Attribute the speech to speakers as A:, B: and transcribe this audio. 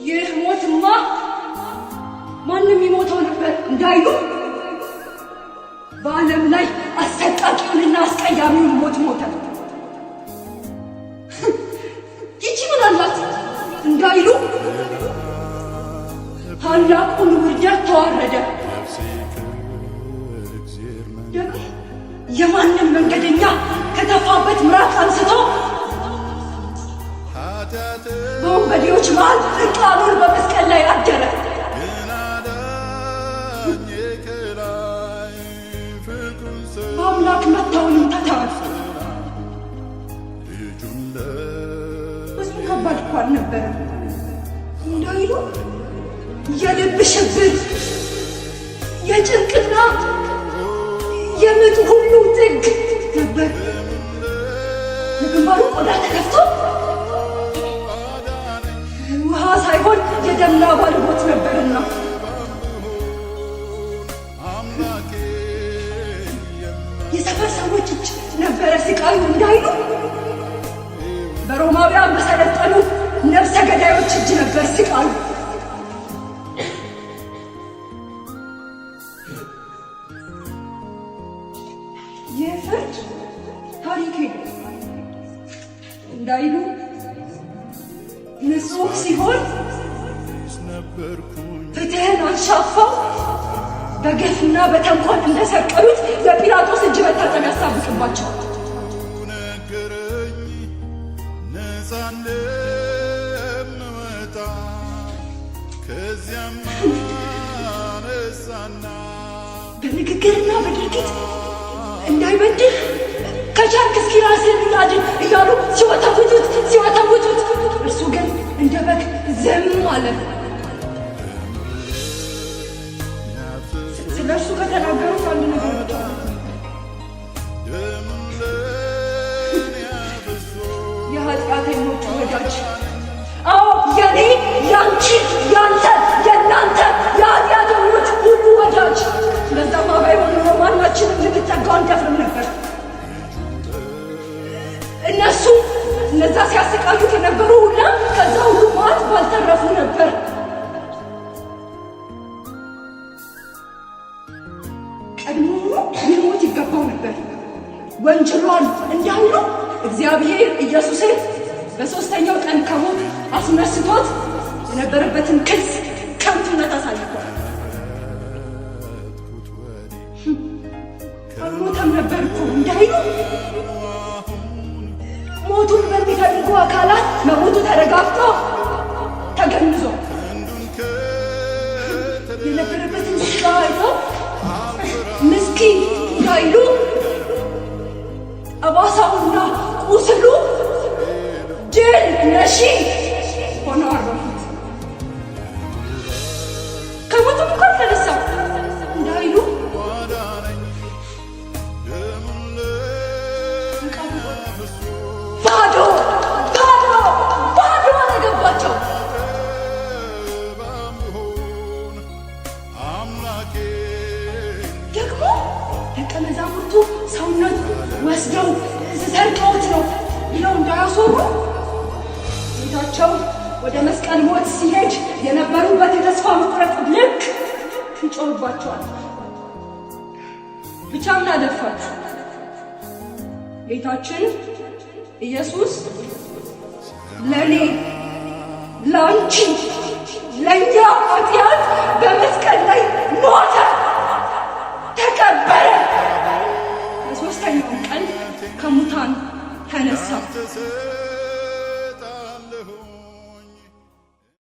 A: ይህ ሞትማ ማንም ይሞተው ነበር እንዳይሉ በዓለም ላይ አሰቃቂውንና አስቀያሚውን ሞት ሞተ። ይቺ ምን አላት እንዳይሉ ታላቁን ውርደት ተዋረደ። ደግሞ የማንም መንገደኛ ከተፋበት ምራቅ አንስቶ በወንበዴዎች መሃል ዕርቃኑን በመስቀል ላይ አደረ። በአምላክ መታወንም ተተወ። ብዙ ከባድ እኮ አልነበረም እንዳይሉ የልብ ሽብር፣ የጭንቅና የምጥ ሁሉ ጥግ ነበር። የግንባሩ ቆዳ ተከፍቶ ውሃ ሳይሆን የደም ላባ ልቦት ነበርና የሰፈር ሰዎች እጅ ነበረ ስቃዩ እንዳይሉ በሮማውያን በሰለጠኑ ነፍሰ ገዳዮች እጅ ነበር ስቃዩ። የፍርድ ታሪክ እንዳይሉ ንጹሕ ሲሆን ፍትህን አንሻፋው በገፍና በተንኮል እንደሰቀሉት የጲላጦስ እጅ መታጠብ ያሳብቅባቸው። በንግግርና በድርጊት እንዳይበድል ከቻልክ እስኪ ራስህን አድን እያሉ ሲወተውቱት እርሱ ግን እንደ በግ ዝም አለ። ስለ እርሱ ከተናገሩት አንድ ነገር ብቻ የኃጢአተኞች ወዳጅ፣ አዎ የኔ፣ ያንቺ፣ ያንተ፣ የእናንተ የኃጢአተኞች ሁሉ ወዳጅ። ለዛማ ባይሆን ኖሮ ማናችንም ልንጠጋው አንደፍርም ነበር። እነዛ ሲያሰቃዩት የነበሩ ሁላ ከዛ ሁሉ ማት ባልተረፉ ነበር። ቀድሞ ሊሞት ይገባው ነበር። ወንጀሏን እንዳይሉ እግዚአብሔር ኢየሱስን በሦስተኛው ቀን ከሞት አስነስቶት የነበረበትን ክስ ከንቱነት አሳይቷል። አልሞተም ነበር እኮ እንዳይሉ ሞቱን በሚፈልጉ አካላት መሞቱ ተረጋግጦ ተገንዞ የነበረበትን ስጋ አይቶ ምስኪን እንዳይሉ ጠባሳውና ቁስሉ ድል ነሺ ሆነው አረፉት። ከሞቱም እኮ አልተነሳም እንዳይሉ ባዶ አረገባቸው። ደግሞ ደቀ መዛሙርቱ ሰውነቱ ወስደው ሰርቀውት ነው ብለው እንዳያስወሩ ጌታቸው ወደ መስቀል ሞት ሲሄድ የነበሩበት የተስፋ መቁረጥ ልክ ይጮህባቸዋል። ብቻ ምን አለፋችሁ ጌታችን ኢየሱስ ለኔ፣ ላንቺ፣ ለኛ ኃጢአት በመስቀል ላይ ሞተ፣ ተቀበረ፣ በሦስተኛው ቀን ከሙታን ተነሳ።